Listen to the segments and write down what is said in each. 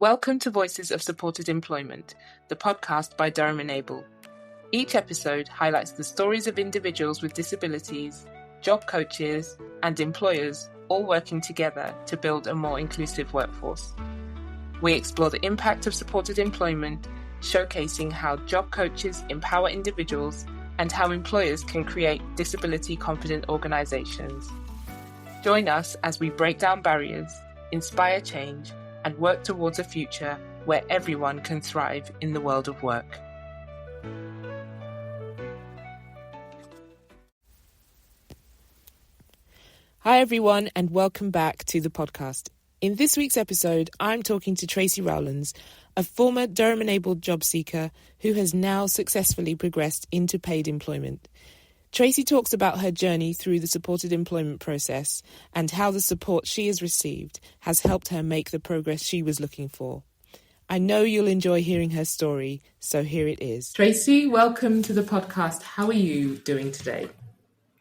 Welcome to Voices of Supported Employment, the podcast by Durham Enable. Each episode highlights the stories of individuals with disabilities, job coaches, and employers all working together to build a more inclusive workforce. We explore the impact of supported employment, showcasing how job coaches empower individuals and how employers can create disability-confident organisations. Join us as we break down barriers, inspire change, and work towards a future where everyone can thrive in the world of work. Hi everyone, and welcome back to the podcast. In this week's episode, I'm talking to Tracy Rowlands, a former Durham Enable job seeker who has now successfully progressed into paid employment. Tracy talks about her journey through the supported employment process and how the support she has received has helped her make the progress she was looking for. I know you'll enjoy hearing her story, so here it is. Tracy, welcome to the podcast. How are you doing today?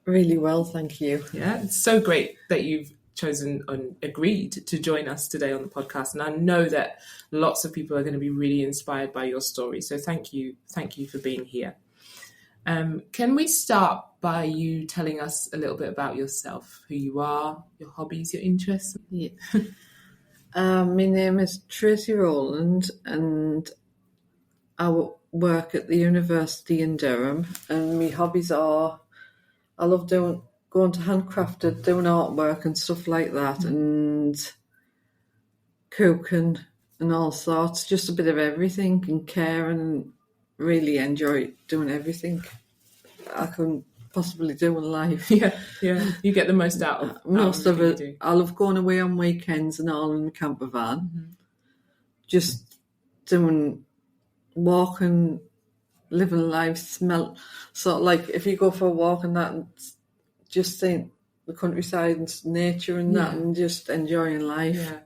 Really well, thank you. Yeah, it's so great that you've chosen and agreed to join us today on the podcast. And I know that lots of people are going to be really inspired by your story. So thank you for being here. Can we start by you telling us a little bit about yourself, who you are, your hobbies, your interests? Yeah. My name is Tracy Rowlands and I work at the university in Durham, and my hobbies are, I love going to handcrafted, doing artwork and stuff like that, and cooking and all sorts, just a bit of everything, and caring, and really enjoy doing everything I can possibly do in life. Yeah, you get the most out of most of it. I love going away on weekends and all in the camper van, just doing, walking, living life, smell. So like if you go for a walk and that, and just seeing the countryside and nature and that, and just enjoying life. Yeah.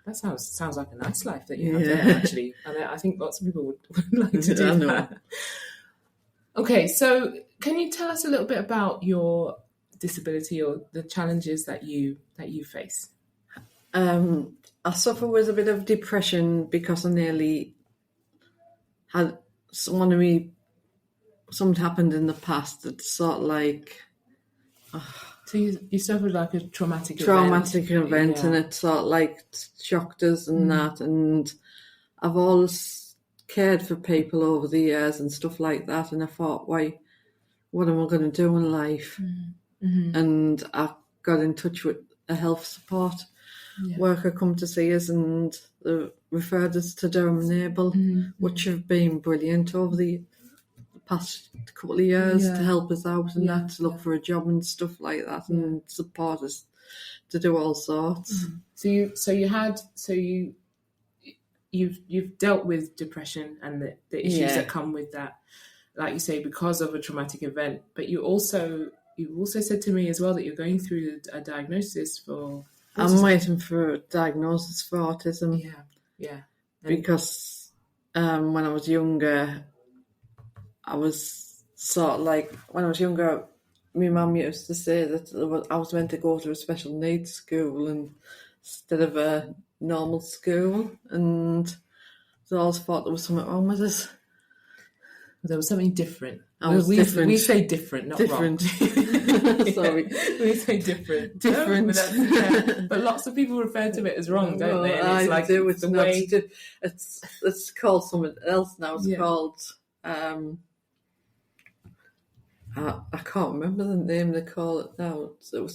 That sounds like a nice life that you have there, actually. And I think lots of people would like to do that. Okay, so can you tell us a little bit about your disability or the challenges that you face? I suffer with a bit of depression because I nearly had something happened in the past that's sort of like... So you suffered like a traumatic event, and it sort of like shocked us and that, and I've always cared for people over the years and stuff like that, and I thought, what am I going to do in life? And I got in touch with a health support worker come to see us, and they referred us to Durham Enable, which have been brilliant over the past couple of years to help us out and that, to look for a job and stuff like that, and support us to do all sorts. You've dealt with depression and the issues that come with that, like you say, because of a traumatic event. But you also said to me as well that you're going through a diagnosis for autism. I'm waiting for a diagnosis for autism. Yeah. Because when I was younger, I was sort of like, when I was younger, my mum used to say that I was meant to go to a special needs school instead of a normal school, and they always thought there was something wrong with us. There was something different. Different. We say different, not different. Wrong. Sorry. We say different. Different. No, but lots of people refer to it as wrong, don't they? And it's like do. The way... It's called something else now. It's called... I can't remember the name they call it now. So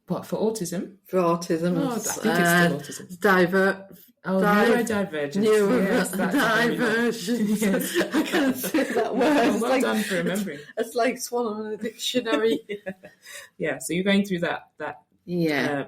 What, for autism? For autism. Oh, I think it's still autism. Neurodivergence. Diversion. Yes. I can't say that word. Well done for remembering. It's like swallowing a dictionary. So you're going through that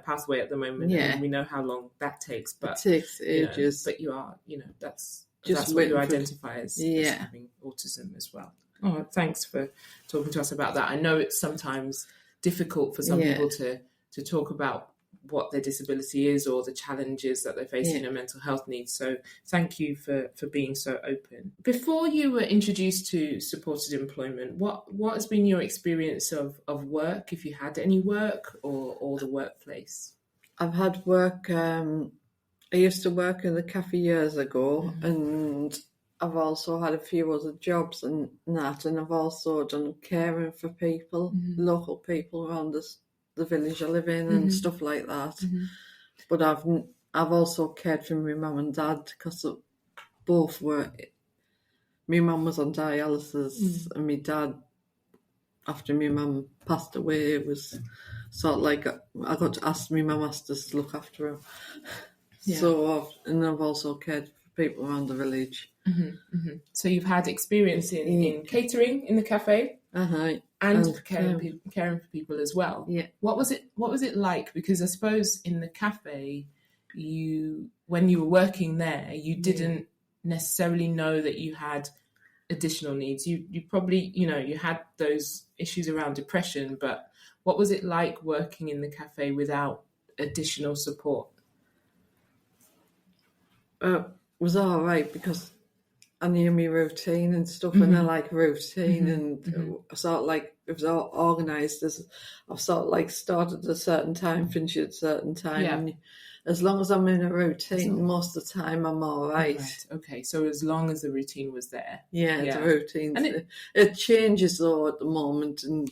pathway at the moment, Yeah. and we know how long that takes. But it takes ages. But you are, that's just what you identify as Yeah. having autism as well. Oh, thanks for talking to us about that. I know it's sometimes difficult for some people to talk about what their disability is or the challenges that they're facing and mental health needs. So thank you for being so open. Before you were introduced to supported employment, what has been your experience of work, if you had any work, or the workplace? I've had work I used to work in the cafe years ago, and I've also had a few other jobs and that, and I've also done caring for people, local people around the village I live in and stuff like that. But I've also cared for my mum and dad because both were. My mum was on dialysis, and my dad, after my mum passed away, was sort of like I got to ask my mum asked us to look after him. Yeah. So I've also cared for people around the village. So you've had experience in catering in the cafe, and caring for people as well. Yeah. What was it like? Because I suppose in the cafe, when you were working there, you didn't necessarily know that you had additional needs. You probably, you had those issues around depression, but what was it like working in the cafe without additional support? It was all right because I knew my routine and stuff, and I like routine, and sort of like it was all organised. As I've sort of like started at a certain time, finished at a certain time. Yeah. And as long as I'm in a routine, most of the time I'm all right. Okay, so as long as the routine was there. Yeah. The routine. And it changes though at the moment, and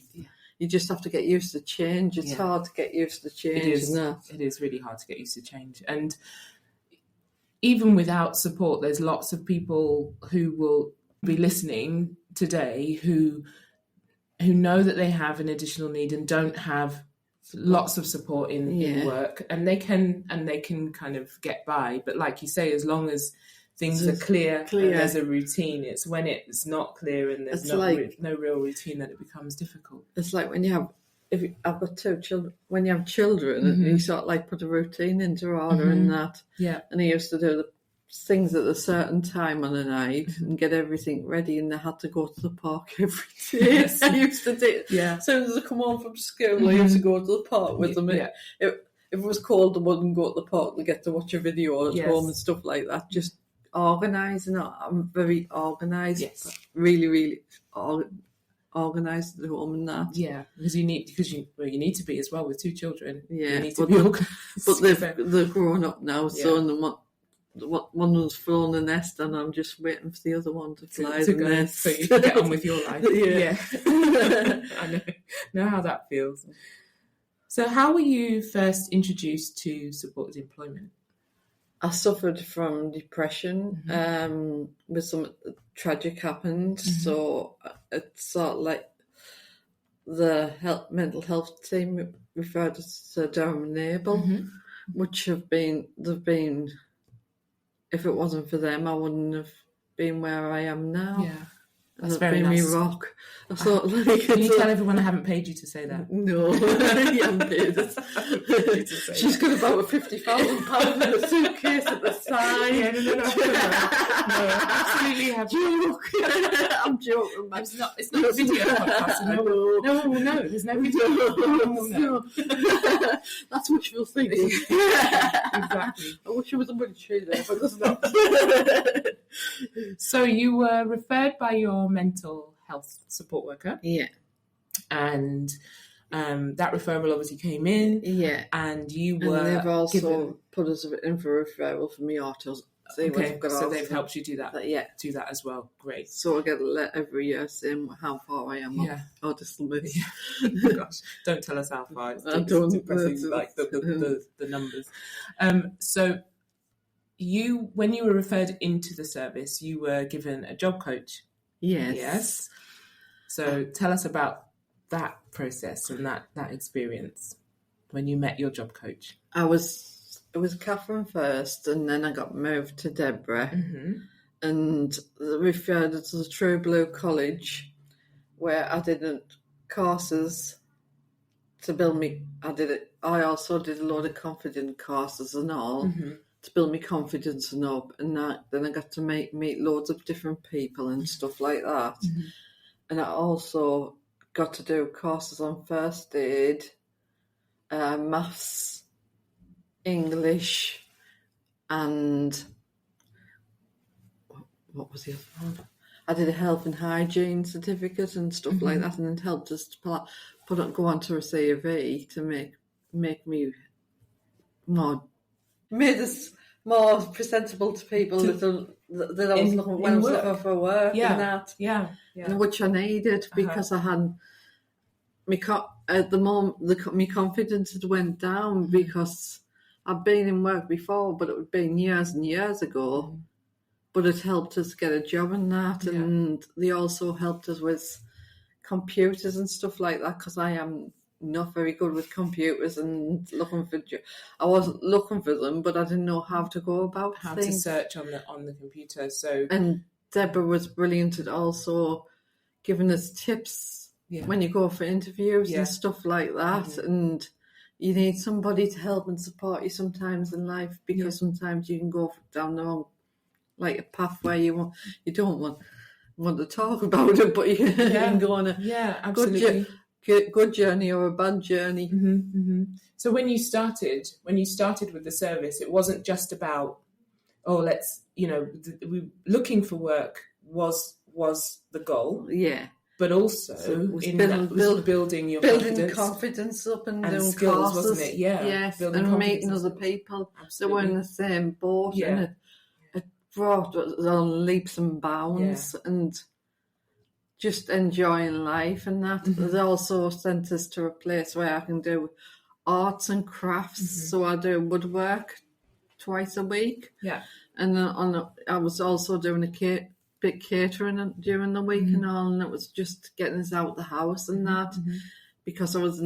you just have to get used to change. It's hard to get used to change. It is really hard to get used to change. And even without support, there's lots of people who will be listening today who know that they have an additional need and don't have lots of support in work, and they can kind of get by. But like you say, as long as things are clear and there's a routine, it's when it's not clear and there's no real routine that it becomes difficult. It's like when you have. I've got 2 children. When you have children, you sort of like put a routine into order and that. Yeah. And I used to do the things at a certain time on a night and get everything ready, and I had to go to the park every day. Yes. I used to do. Yeah. As soon as I come home from school, I used to go to the park with them. Yeah. If it was cold, I wouldn't go to the park to get to watch a video at home and stuff like that. Just organising. I'm very organised. Yes. Really, really organised at home and that. Yeah, because you need to be as well with 2 children. Yeah, you need to be organised. But they're grown up now, so one was flown the nest, and I'm just waiting for the other one to fly the nest, so you can get on with your life. Yeah. I know how that feels. So, how were you first introduced to supported employment? I suffered from depression. With some tragic happened, so it's sort of like the mental health team referred us to Durham Enable, which they've been. If it wasn't for them, I wouldn't have been where I am now. Yeah. That's very nice. Me rock. I thought, like, can you tell everyone I haven't paid you to say that? No, you haven't paid us. She's got about £50,000 in a suitcase at the side. Yeah, no, absolutely have. Joke. I'm joking. It's not a video podcast. So no one will know. There's no video. No. That's wishful thinking. Exactly. I wish it was a money there, but it's not. So you were referred by your mental health support worker. Yeah. And that referral obviously came in. Yeah. And you were they've also put us in for a referral for me autism. Okay, so they've helped you do that. Do that as well. Great. So I get a letter every year saying how far I am autism. Yeah. Gosh, don't tell us how far. It's depressing, like the numbers. So when you were referred into the service, you were given a job coach. Yes. So tell us about that process and that experience when you met your job coach. It was Catherine first, and then I got moved to Deborah, and referred to the True Blue College, where I did courses to build me. I also did a lot of confidence courses and all. To build me confidence and up, and then I got to meet loads of different people and stuff like that. And I also got to do courses on first aid, maths, English, and what was the other one? I did a health and hygiene certificate and stuff like that, and it helped us to go on to a CV to make me more. Made more presentable to people that I was looking when I was looking for work and that. Yeah. And which I needed because I hadn't. At the moment, my confidence had went down because I'd been in work before, but it had been years and years ago. But it helped us get a job and that, and they also helped us with computers and stuff like that because I am not very good with computers and I wasn't looking for them, but I didn't know how to go about things. To search on the computer. And Deborah was brilliant at also giving us tips when you go for interviews and stuff like that. And you need somebody to help and support you sometimes in life because sometimes you can go down the wrong, like a path where you don't want to talk about it, but you can go on a absolutely. Good journey or a bad journey. So when you started with the service, it wasn't just about looking for work was the goal. Yeah. But also building your confidence up and doing skills, courses, wasn't it? Yeah. Yes, and meeting other people that were in the same boat, and it brought us on leaps and bounds, and just enjoying life and that. It also sent us to a place where I can do arts and crafts, so I do woodwork twice a week. Yeah, and I was also doing a bit catering during the week and all, and it was just getting us out the house and that, because I was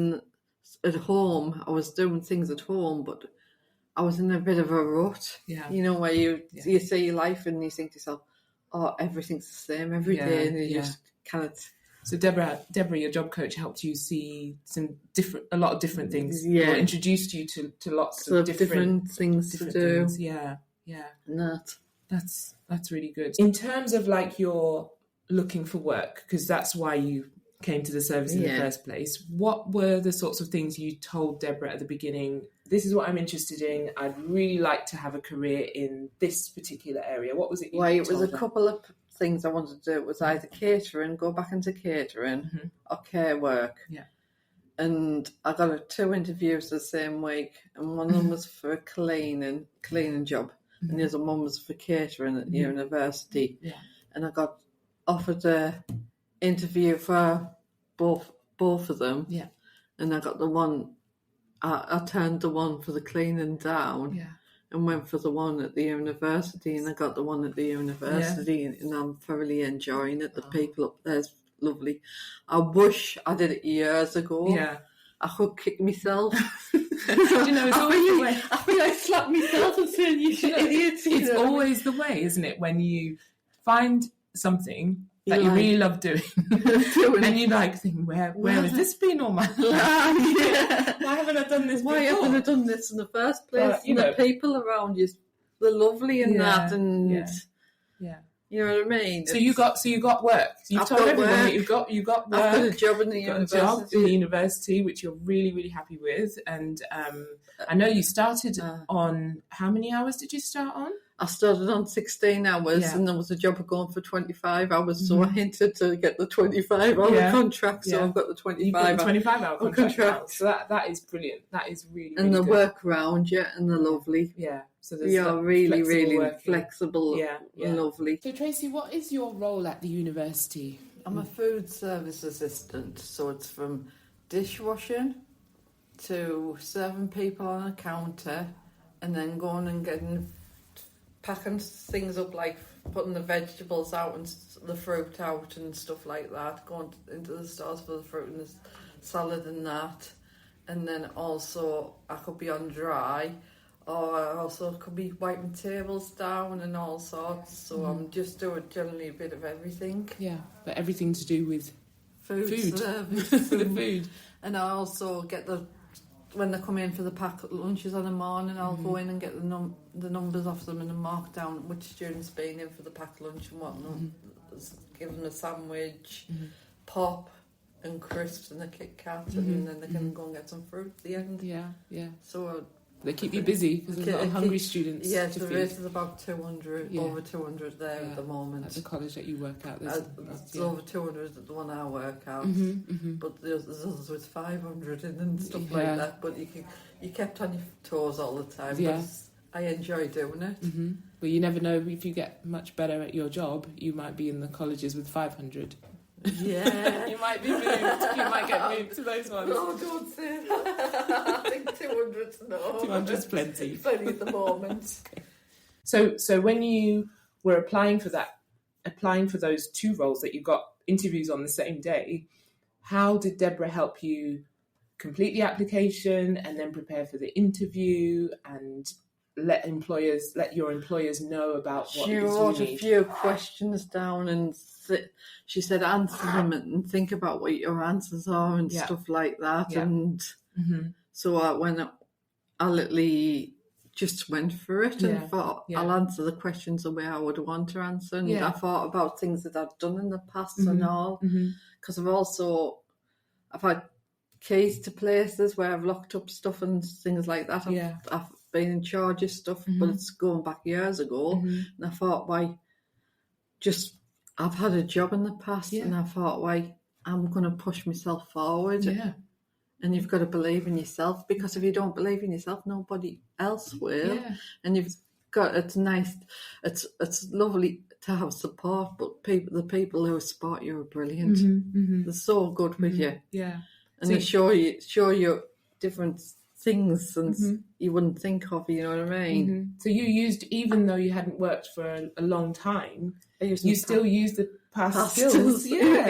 at home. I was doing things at home, but I was in a bit of a rut. Yeah, where you see your life and you think to yourself, "Oh, everything's the same every day," and you just kind of. So Deborah, your job coach, helped you see a lot of different things. Yeah, introduced you to lots of different things to do. Yeah. And that's really good. In terms of like your looking for work, because that's why you came to the service in the first place, what were the sorts of things you told Deborah at the beginning? This is what I'm interested in. I'd really like to have a career in this particular area. What was it? It was a couple of things I wanted to do. It was either catering, go back into catering, or care work. Yeah. And I got 2 interviews the same week, and one of them was for a cleaning job. And the other one was for catering at university. Yeah. And I got offered a interview for both of them. Yeah. And I got the one, I turned the one for the cleaning down. Yeah. And went for the one at the university, and I got the one at the university, and I'm thoroughly enjoying it. The people up there's lovely. I wish I did it years ago. Yeah. I could kick myself. It's always the way. I feel like slap myself and saying you idiots. It's always the way, isn't it? When you find something that you really love doing, and you think, where has this been all my life? Why haven't I done this before? Why haven't I done this in the first place? But, the people around you, they're lovely and that, and you know what I mean. So you got work. You've told everyone that you got work. I've got a job in the university, which you're really, really happy with. And I know you started on, how many hours did you start on? I started on 16 hours, and there was a job going for 25 hours, so I hinted to get the 25-hour contract, so I've got the 25-hour contract. So that is brilliant. That is really, and really the work around you, and they're lovely. Yeah. So they are really, really flexible and lovely. So Tracy, what is your role at the university? I'm a food service assistant, so it's from dishwashing to serving people on a counter, and then going and packing things up, like putting the vegetables out and the fruit out and stuff like that, going into the stores for the fruit and the salad and that. And then also I could be on dry, or I also could be wiping tables down and all sorts. So I'm just doing generally a bit of everything. Yeah, but everything to do with food. Service. The food. And I also get when they come in for the packed lunches on the morning, I'll go in and get the numbers off them and then mark down which student's been in for the packed lunch and whatnot. Give them a sandwich, pop and crisps and a Kit Kat, and then they can go and get some fruit at the end. Yeah. So they keep you busy because there's a lot of hungry students. Yes, there is about 200, over 200 there at the moment. At the college that you work at, there's over 200 at the one I work at, but there's others with 500 in and stuff like that. But you kept on your toes all the time. Yeah. But I enjoy doing it. Mm-hmm. Well, you never know, if you get much better at your job, you might be in the colleges with 500. Yeah. You might be moved. You might get moved to those ones. No, don't say that. I think 200's no. 200's plenty. Plenty at the moment. Okay. So when you were applying for those 2 roles that you got interviews on the same day, how did Deborah help you complete the application and then prepare for the interview and let your employers know about what she wrote a few questions down and she said answer them and think about what your answers are and stuff like that. And so I literally just went for it and thought I'll answer the questions the way I would want to answer. And I thought about things that I've done in the past and all, because I've had keys to places where I've locked up stuff and things like that. I've been in charge of stuff, but it's going back years ago. And I thought, I've had a job in the past, and I thought, I'm going to push myself forward. Yeah. And you've got to believe in yourself, because if you don't believe in yourself, nobody else will. Yeah. And it's nice, it's lovely to have support, but the people who support you are brilliant. They're so good with you. Yeah. And they show you different things and you wouldn't think of, you know what I mean? So you used, even though you hadn't worked for a long time, you still used the past skills. Yeah,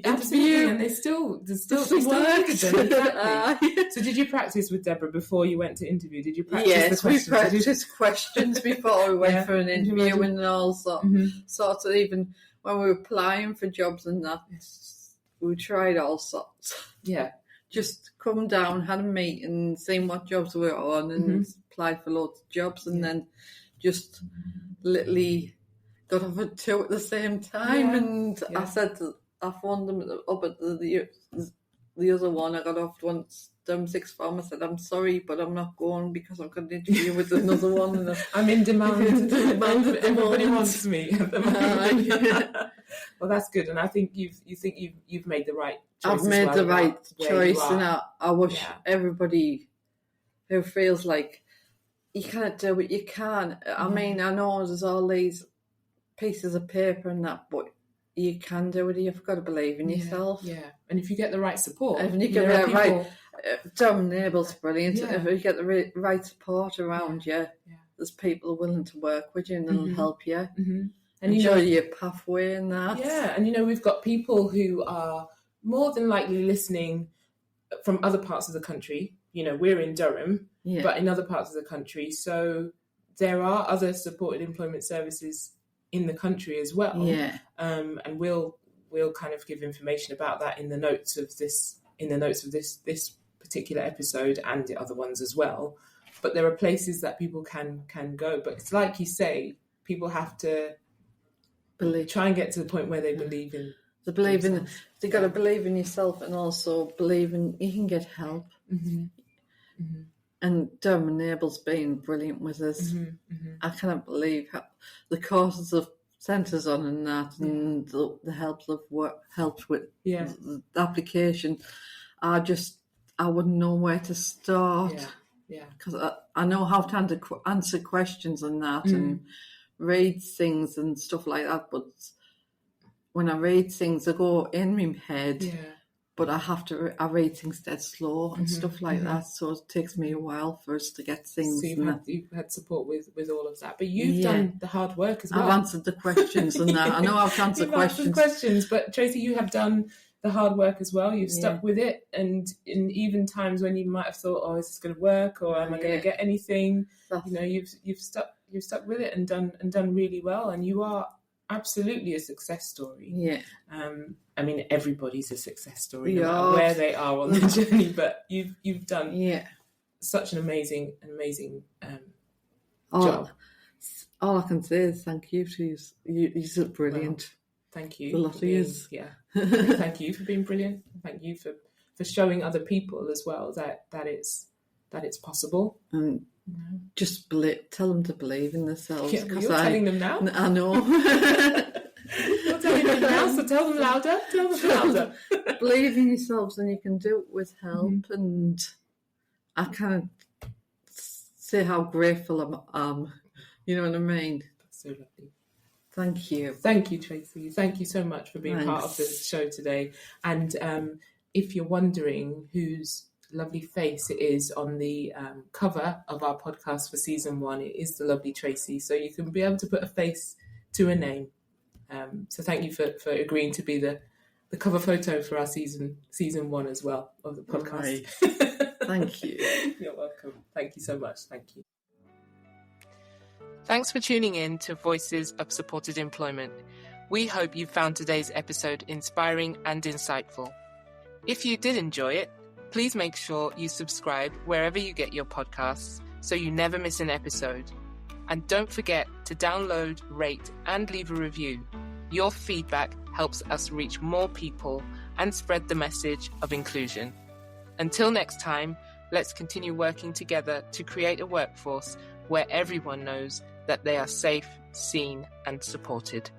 absolutely. And they still needed them. Exactly. So did you practice with Deborah before you went to interview? Did you practice the questions? Yes, we practiced questions before we went for an interview and all sorts of, even when we were applying for jobs and that, we tried all sorts. Yeah. Just come down, had a meeting, seen what jobs we were on and applied for loads of jobs and then just literally got offered 2 at the same time. And I said, I phoned them up at the other one. I got offered once, sixth form. I said, I'm sorry, but I'm not going because I've got an interview with another one. And I'm in demand. Everybody wants me at the moment. Well, that's good. And I think you've made the right choice. I've made the right choice, and I wish everybody who feels like you can't do it, you can. I mean, I know there's all these pieces of paper and that, but you can do it. You've got to believe in yourself. Yeah, and if you get the right support, if you get the right, Durham Enable's brilliant. If you get the right support around you, there's people willing to work with you and they'll help you. And show you your pathway and that. Yeah, and we've got people who are more than likely listening from other parts of the country. We're in Durham, but in other parts of the country. So there are other supported employment services in the country as well. Yeah. And we'll kind of give information about that in the notes of this particular episode and the other ones as well. But there are places that people can go. But it's like you say, people have to try and get to the point where they believe in. They got to believe in yourself and also believe in you can get help. And Durham Enable's been brilliant with us. I cannot believe how the courses of centres on and that, and the help they've helped with the application. I wouldn't know where to start. Because I know how to answer questions and that and read things and stuff like that, but when I read things, they go in my head. Yeah. But I read things dead slow and stuff like that, so it takes me a while for us to get things. So you've had support with all of that, but you've done the hard work as well. I've answered the questions and that. I know I've answered questions. But Tracy, you have done the hard work as well. You've stuck with it, and in even times when you might have thought, "Oh, is this going to work? Or am I going to get anything?" You've stuck with it and done really well, and you are absolutely a success story. Yeah. I mean, everybody's a success story, no matter where they are on the journey. But you've done such an amazing job. All I can say is thank you to you. You're brilliant. Well, thank you. A lot of years. Yeah. Thank you for being brilliant. Thank you for showing other people as well that it's possible. And just tell them to believe in themselves. Yeah, you're telling them now. I know. You're telling them now, so tell them louder. Tell them louder. Believe in yourselves, and you can do it with help. And I can't say how grateful I am. You know what I mean? That's so lovely. Thank you. Thank you, Tracy. Thank you so much for being part of this show today. And if you're wondering whose lovely face it is on the cover of our podcast for season 1, it is the lovely Tracy. So you can be able to put a face to a name. So thank you for agreeing to be the cover photo for our season 1 as well of the podcast. Right. Thank you. You're welcome. Thank you so much. Thank you. Thanks for tuning in to Voices of Supported Employment. We hope you found today's episode inspiring and insightful. If you did enjoy it, please make sure you subscribe wherever you get your podcasts so you never miss an episode. And don't forget to download, rate, and leave a review. Your feedback helps us reach more people and spread the message of inclusion. Until next time, let's continue working together to create a workforce where everyone knows that they are safe, seen, and supported.